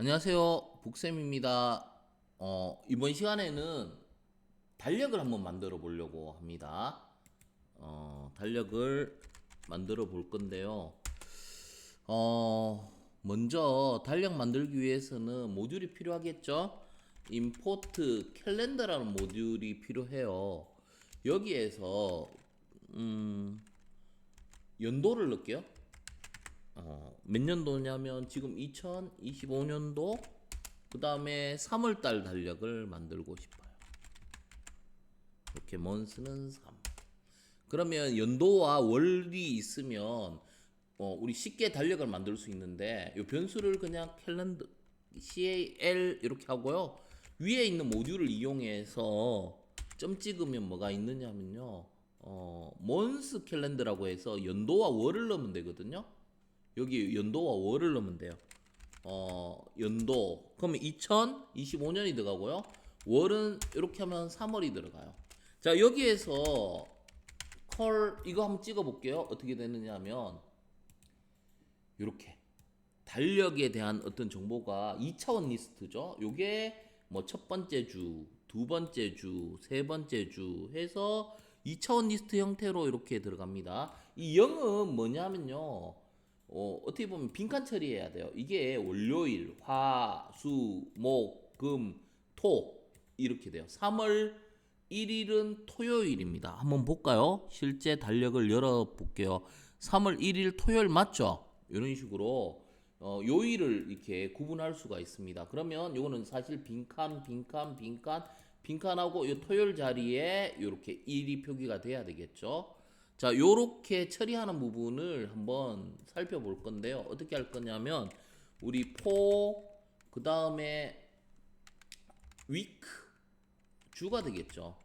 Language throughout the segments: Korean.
안녕하세요. 복쌤입니다. 이번 시간에는 달력을 한번 만들어 보려고 합니다. 달력을 만들어 볼 건데요. 먼저 달력 만들기 위해서는 모듈이 필요하겠죠? 임포트 캘린더라는 모듈이 필요해요. 여기에서 연도를 넣을게요. 몇 년도냐면 지금 2025년도 그 다음에 3월달 달력을 만들고 싶어요. 이렇게 먼스는 3. 그러면 연도와 월이 있으면 우리 쉽게 달력을 만들 수 있는데 이 변수를 그냥 캘린더 CAL 이렇게 하고요. 위에 있는 모듈을 이용해서 점 찍으면 뭐가 있느냐면요. 먼스 캘린더라고 해서 연도와 월을 넣으면 되거든요. 여기 연도와 월을 넣으면 돼요. 연도. 그러면 2025년이 들어가고요. 월은 이렇게 하면 3월이 들어가요. 자, 여기에서 컬 이거 한번 찍어 볼게요. 어떻게 되느냐 하면 이렇게 달력에 대한 어떤 정보가 2차원 리스트죠. 요게 뭐 첫 번째 주, 두 번째 주, 세 번째 주 해서 2차원 리스트 형태로 이렇게 들어갑니다. 이 0은 뭐냐면요. 어떻게 보면 빈칸 처리해야 돼요. 이게 월요일, 화, 수, 목, 금, 토 이렇게 돼요. 3월 1일은 토요일입니다. 한번 볼까요? 실제 달력을 열어볼게요. 3월 1일 토요일 맞죠? 이런 식으로 요일을 이렇게 구분할 수가 있습니다. 그러면 요거는 사실 빈칸하고 요 토요일 자리에 이렇게 일이 표기가 돼야 되겠죠. 자, 요렇게 처리하는 부분을 한번 살펴볼 건데요. 어떻게 할 거냐면 우리 그 다음에 week 주가 되겠죠.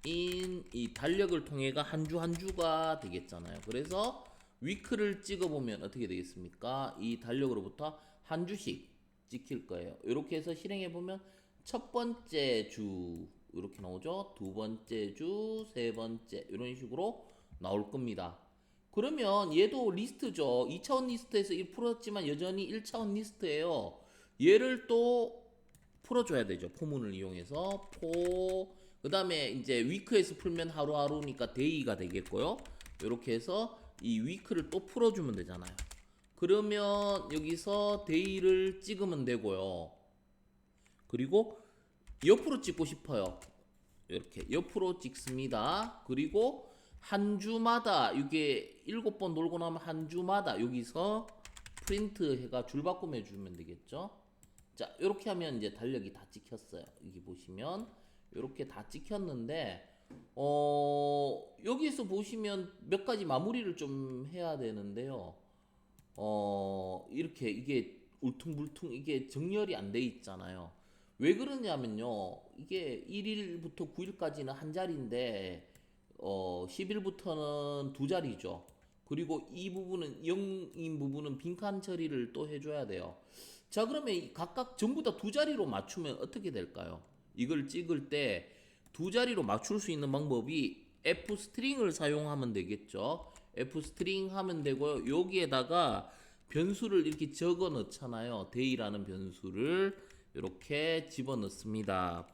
이 달력을 통해가 한 주 한 주가 되겠잖아요. 그래서 위크를 찍어보면 어떻게 되겠습니까? 이 달력으로부터 한 주씩 찍힐 거예요. 이렇게 해서 실행해보면 첫 번째 주 이렇게 나오죠. 두 번째 주, 세 번째 이런 식으로 나올 겁니다. 그러면 얘도 리스트죠. 2차원 리스트에서 풀었지만 여전히 1차원 리스트예요. 얘를 또 풀어줘야 되죠. 포문을 이용해서 그 다음에 이제 위크에서 풀면 하루하루니까 데이가 되겠고요. 이렇게 해서 이 위크를 또 풀어주면 되잖아요. 그러면 여기서 데이를 찍으면 되고요. 그리고 옆으로 찍고 싶어요. 이렇게 옆으로 찍습니다. 그리고 한 주마다 이게 7번 돌고 나면 한 주마다 여기서 프린트 해가 줄 바꿈해 주면 되겠죠. 자, 이렇게 하면 이제 달력이 다 찍혔어요. 여기 보시면 이렇게 다 찍혔는데 여기서 보시면 몇 가지 마무리를 좀 해야 되는데요. 이렇게 이게 울퉁불퉁 이게 정렬이 안 돼 있잖아요. 왜 그러냐면요. 이게 1일부터 9일까지는 한 자리인데 10일부터는 두 자리죠. 그리고 이 부분은 0인 부분은 빈칸 처리를 또 해줘야 돼요. 자, 그러면 각각 전부 다 두 자리로 맞추면 어떻게 될까요? 이걸 찍을 때 두 자리로 맞출 수 있는 방법이 F 스트링을 사용하면 되겠죠. F 스트링 하면 되고요. 여기에다가 변수를 이렇게 적어 넣잖아요. day라는 변수를 이렇게 집어 넣습니다.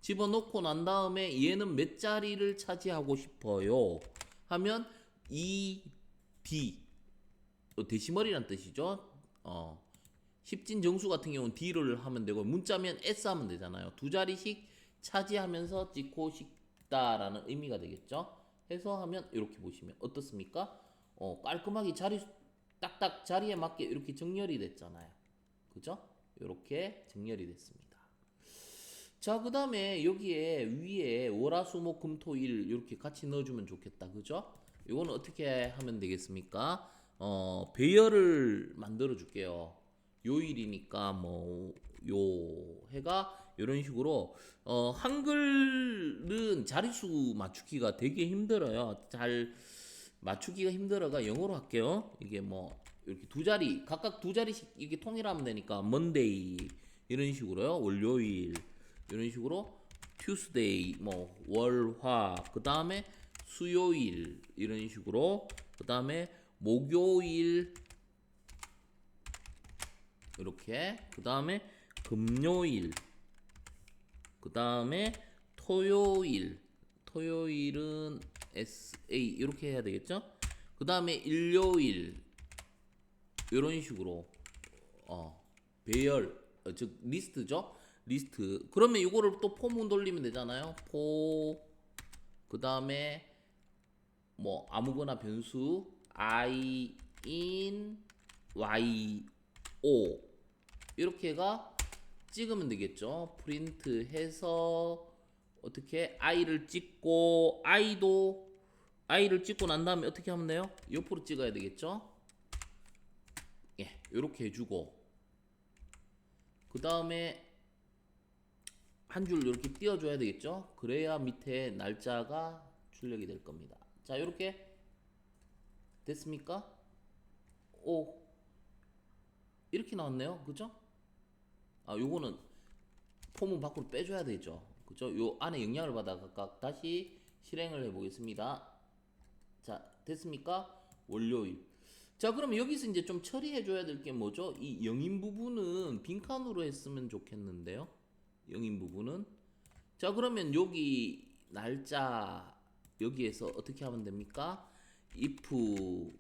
집어넣고 난 다음에 얘는 몇 자리를 차지하고 싶어요 하면 D 데시멀이란 뜻이죠. 10진 정수 같은 경우는 D를 하면 되고 문자면 S 하면 되잖아요. 두 자리씩 차지하면서 찍고 싶다라는 의미가 되겠죠. 해서 하면 이렇게 보시면 어떻습니까? 깔끔하게 딱딱 자리에 맞게 이렇게 정렬이 됐잖아요. 그죠? 이렇게 정렬이 됐습니다. 자, 그 다음에 여기에 위에 월화수목금토일 이렇게 같이 넣어주면 좋겠다. 그죠? 이거는 어떻게 하면 되겠습니까? 배열을 만들어 줄게요. 요일이니까 뭐 요 해가 이런 식으로 한글은 자릿수 맞추기가 되게 힘들어요. 잘 맞추기가 힘들어가 영어로 할게요. 이게 뭐 이렇게 두 자리 각각 두 자리씩 이게 통일하면 되니까 먼데이 이런 식으로요. 월요일 이런 식으로 Tuesday 뭐 월화 그 다음에 수요일 이런 식으로 그 다음에 목요일 이렇게. 그 다음에 금요일. 그 다음에 토요일. 토요일은 SA 이렇게 해야 되겠죠? 그 다음에 일요일. 이런 식으로 배열, 즉 리스트죠. 리스트. 그러면 이거를 또 포문 돌리면 되잖아요. 그 다음에 뭐 아무거나 변수 I in Y O 이렇게가 찍으면 되겠죠. 프린트 해서 어떻게 I를 찍고 I를 찍고 난 다음에 어떻게 하면 돼요? 옆으로 찍어야 되겠죠. 예, 이렇게 해주고 그 다음에 한 줄 이렇게 띄워줘야 되겠죠. 그래야 밑에 날짜가 출력이 될 겁니다. 자, 이렇게 됐습니까? 오, 이렇게 나왔네요. 그죠? 요거는 포문 밖으로 빼줘야 되죠. 그죠? 요 안에 영향을 받아 각각 다시 실행을 해보겠습니다. 자, 됐습니까? 월요일. 자, 그럼 여기서 이제 좀 처리해줘야 될 게 뭐죠? 이 영인 부분은 빈칸으로 했으면 좋겠는데요. 영인 부분은. 자, 그러면 여기 날짜 여기에서 어떻게 하면 됩니까? if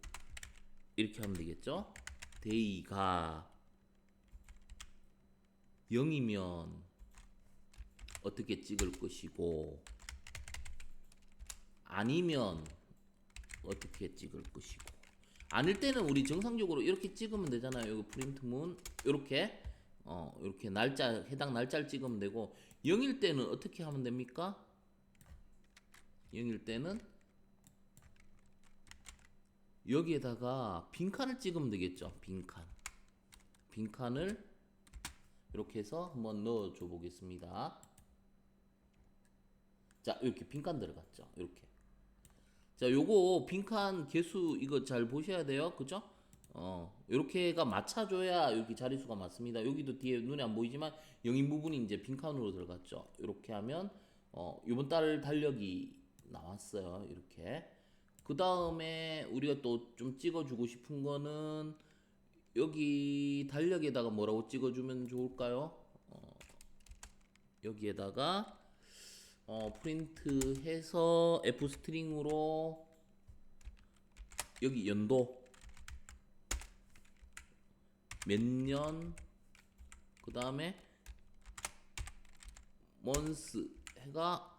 이렇게 하면 되겠죠? day가 0이면 어떻게 찍을 것이고 아니면 어떻게 찍을 것이고 아닐 때는 우리 정상적으로 이렇게 찍으면 되잖아요. 여기 프린트문 이렇게 이렇게 날짜 해당 날짜를 찍으면 되고 0일 때는 어떻게 하면 됩니까? 0일 때는 여기에다가 빈칸을 찍으면 되겠죠. 빈칸을 이렇게 해서 한번 넣어줘 보겠습니다. 자, 이렇게 빈칸 들어갔죠. 이렇게. 자, 요거 빈칸 개수 이거 잘 보셔야 돼요. 그죠? 요렇게가 맞춰줘야 여기 자릿수가 맞습니다. 여기도 뒤에 눈에 안 보이지만 영인 부분이 이제 빈칸으로 들어갔죠. 이렇게 하면 이번 달 달력이 나왔어요. 이렇게. 그 다음에 우리가 또 좀 찍어주고 싶은 거는 여기 달력에다가 뭐라고 찍어주면 좋을까요? 여기에다가 프린트 해서 F 스트링으로 여기 연도 몇 년, 그 다음에 month 해가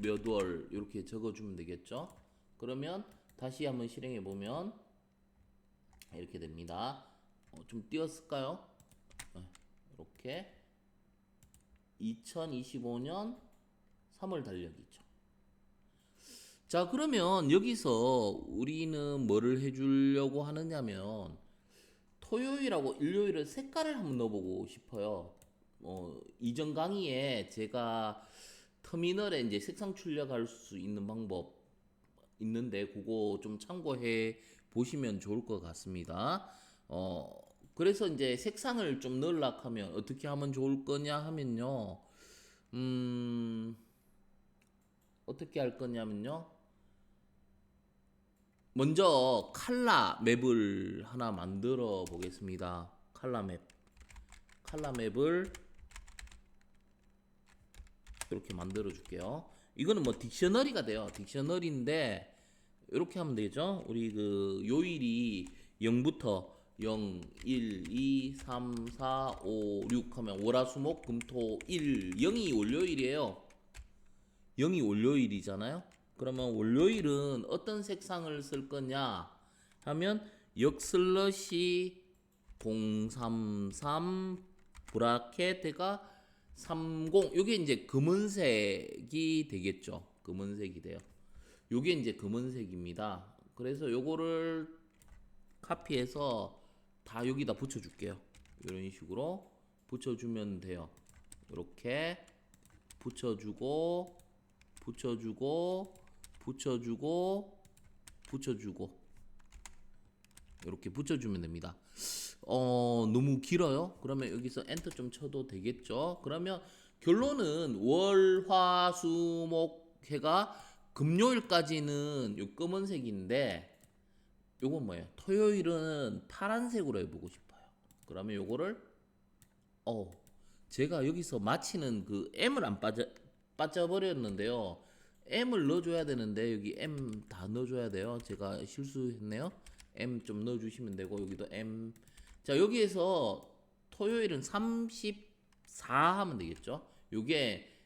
몇 월 이렇게 적어주면 되겠죠. 그러면 다시 한번 실행해 보면 이렇게 됩니다. 좀 띄었을까요? 이렇게 2025년 3월 달력이죠. 자, 그러면 여기서 우리는 뭐를 해주려고 하느냐면 토요일하고 일요일을 색깔을 한번 넣어보고 싶어요. 이전 강의에 제가 터미널에 이제 색상 출력할 수 있는 방법 있는데 그거 좀 참고해 보시면 좋을 것 같습니다. 그래서 이제 색상을 좀 넣으려고 하면 어떻게 하면 좋을 거냐 하면요. 어떻게 할 거냐면요. 먼저 칼라 맵을 하나 만들어 보겠습니다. 칼라 맵을 이렇게 만들어 줄게요. 이거는 뭐 딕셔너리가 돼요. 딕셔너리인데 이렇게 하면 되죠. 우리 그 요일이 0부터 0, 1, 2, 3, 4, 5, 6 하면 월화수목 금토 일 0이 월요일이에요. 0이 월요일이잖아요. 그러면 월요일은 어떤 색상을 쓸 거냐 하면 역슬러시 033 브라켓가 30 요게 이제 검은색이 되겠죠. 검은색이 돼요. 요게 이제 검은색입니다. 그래서 요거를 카피해서 다 여기다 붙여줄게요. 이런 식으로 붙여주면 돼요. 이렇게 붙여주고 이렇게 붙여주면 됩니다. 너무 길어요. 그러면 여기서 엔터 좀 쳐도 되겠죠. 그러면 결론은 월, 화, 수, 목 해가 금요일까지는 요 검은색인데 요건 뭐예요? 토요일은 파란색으로 해보고 싶어요. 그러면 요거를 제가 여기서 마치는 그 M을 안 빠져버렸는데요. M을 넣어줘야 되는데 여기 M 다 넣어줘야 돼요. 제가 실수했네요. M 좀 넣어주시면 되고 여기도 M. 자 여기에서 토요일은 34 하면 되겠죠. 요게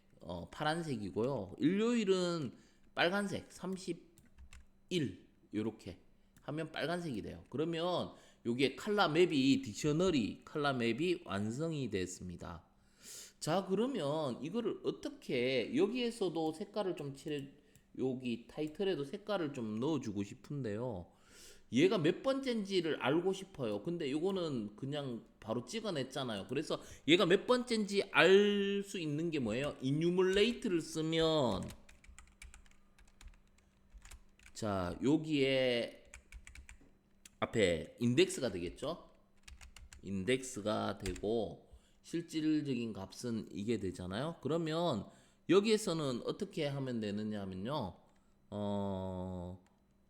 파란색이고요. 일요일은 빨간색 31 요렇게 하면 빨간색이 돼요. 그러면 요게 컬러 맵이 딕셔너리 컬러 맵이 완성이 됐습니다. 자 그러면 이거를 어떻게 여기에서도 색깔을 좀 칠해 여기 타이틀에도 색깔을 좀 넣어주고 싶은데요. 얘가 몇 번째인지를 알고 싶어요. 근데 이거는 그냥 바로 찍어냈잖아요. 그래서 얘가 몇 번째인지 알 수 있는 게 뭐예요? 이뉴멀레이트를 쓰면 자 여기에 앞에 인덱스가 되겠죠? 인덱스가 되고 실질적인 값은 이게 되잖아요. 그러면 여기에서는 어떻게 하면 되느냐면요.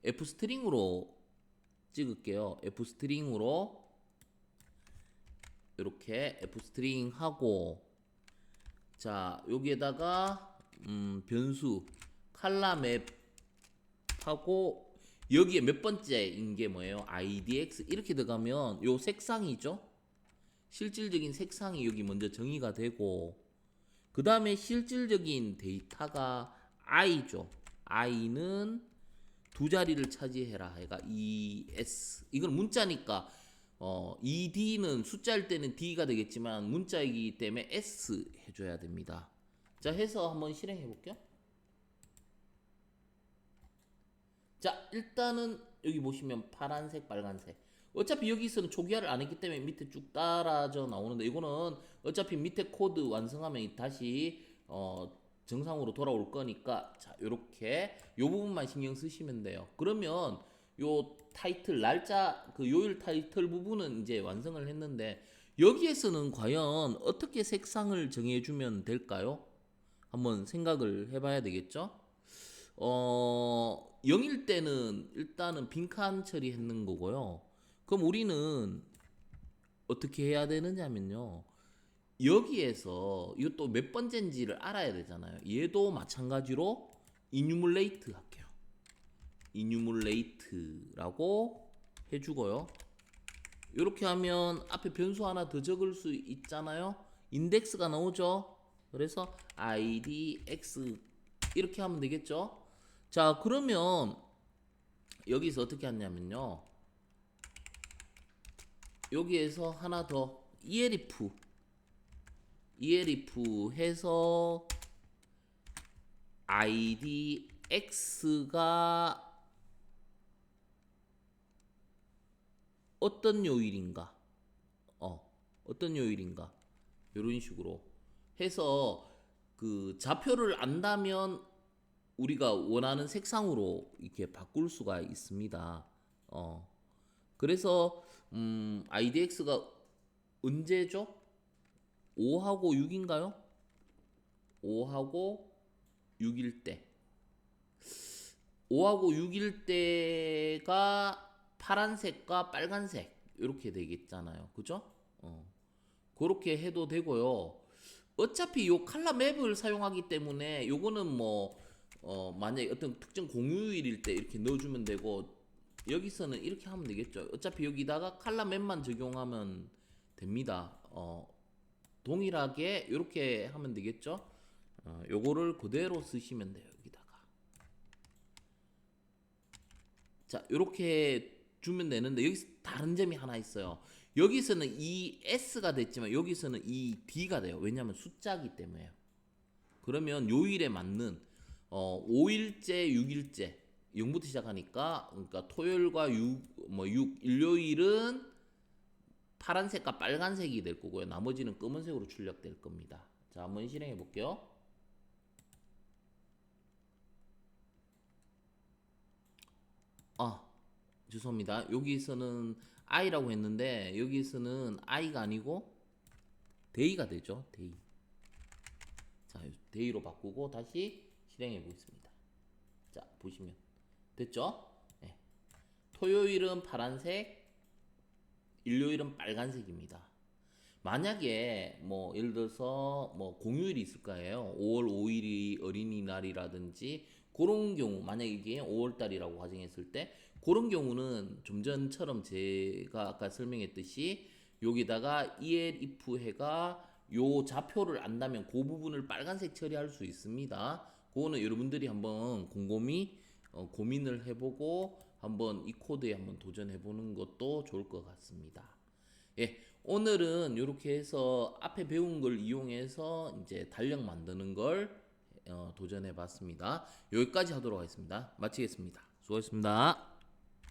F 스트링으로 찍을게요. F 스트링으로 이렇게 F 스트링 하고 자 여기에다가 변수 컬러 맵 하고 여기에 몇 번째인 게 뭐예요? IDX 이렇게 들어가면 요 색상이죠. 실질적인 색상이 여기 먼저 정의가 되고 그 다음에 실질적인 데이터가 I죠. I는 두 자리를 차지해라 해가 ES 이건 문자니까 ED는 숫자일 때는 D가 되겠지만 문자이기 때문에 S 해줘야 됩니다. 자 해서 한번 실행해 볼게요. 자 일단은 여기 보시면 파란색 빨간색 어차피 여기서는 초기화를 안 했기 때문에 밑에 쭉 따라져 나오는데 이거는 어차피 밑에 코드 완성하면 다시 정상으로 돌아올 거니까 자 요렇게 요 부분만 신경 쓰시면 돼요. 그러면 요 타이틀 날짜 그 요일 타이틀 부분은 이제 완성을 했는데 여기에서는 과연 어떻게 색상을 정해주면 될까요? 한번 생각을 해봐야 되겠죠? 0일 때는 일단은 빈칸 처리했는 거고요. 그럼 우리는 어떻게 해야 되느냐면요. 여기에서 이것도 몇 번째인지를 알아야 되잖아요. 얘도 마찬가지로 이뉴멀레이트 할게요. 이뉴멀레이트라고 해주고요. 이렇게 하면 앞에 변수 하나 더 적을 수 있잖아요. 인덱스가 나오죠. 그래서 idx 이렇게 하면 되겠죠. 자 그러면 여기서 어떻게 하냐면요 여기에서 하나 더 elif 해서 idx가 어떤 요일인가 어떤 요일인가 이런 식으로 해서 그 좌표를 안다면 우리가 원하는 색상으로 이렇게 바꿀 수가 있습니다. 그래서 IDX가 언제죠? 5하고 6인가요? 5하고 6일 때 5하고 6일 때가 파란색과 빨간색 이렇게 되겠잖아요. 그죠? 그렇게 해도 되고요. 어차피 요 컬러 맵을 사용하기 때문에 요거는 뭐 만약에 어떤 특정 공휴일일 때 이렇게 넣어주면 되고 여기서는 이렇게 하면 되겠죠. 어차피 여기다가 컬러 맵만 적용하면 됩니다. 동일하게 이렇게 하면 되겠죠. 요거를 그대로 쓰시면 돼요. 여기다가 자 이렇게 주면 되는데 여기서 다른 점이 하나 있어요. 여기서는 이 S가 됐지만 여기서는 이 D가 돼요. 왜냐하면 숫자기 때문에요. 그러면 요일에 맞는 5일째, 6일째 0부터 시작하니까 그러니까 토요일과 6 일요일은 파란색과 빨간색이 될 거고요. 나머지는 검은색으로 출력될 겁니다. 자, 한번 실행해 볼게요. 죄송합니다. 여기서는 i라고 했는데 여기서는 i가 아니고 day가 되죠. day. 자, day로 바꾸고 다시 실행해 보겠습니다. 자, 보시면 됐죠? 네. 토요일은 파란색, 일요일은 빨간색입니다. 만약에 뭐 예를 들어서 뭐 공휴일이 있을 거예요. 5월 5일이 어린이날이라든지 그런 경우 만약에 이게 5월 달이라고 가정했을 때 그런 경우는 좀 전처럼 제가 아까 설명했듯이 여기다가 EL if 해가 요 좌표를 안다면 그 부분을 빨간색 처리할 수 있습니다. 그거는 여러분들이 한번 곰곰이 고민을 해보고 한번 이 코드에 한번 도전해보는 것도 좋을 것 같습니다. 예, 오늘은 이렇게 해서 앞에 배운 걸 이용해서 이제 달력 만드는 걸 도전해 봤습니다. 여기까지 하도록 하겠습니다. 마치겠습니다. 수고하셨습니다.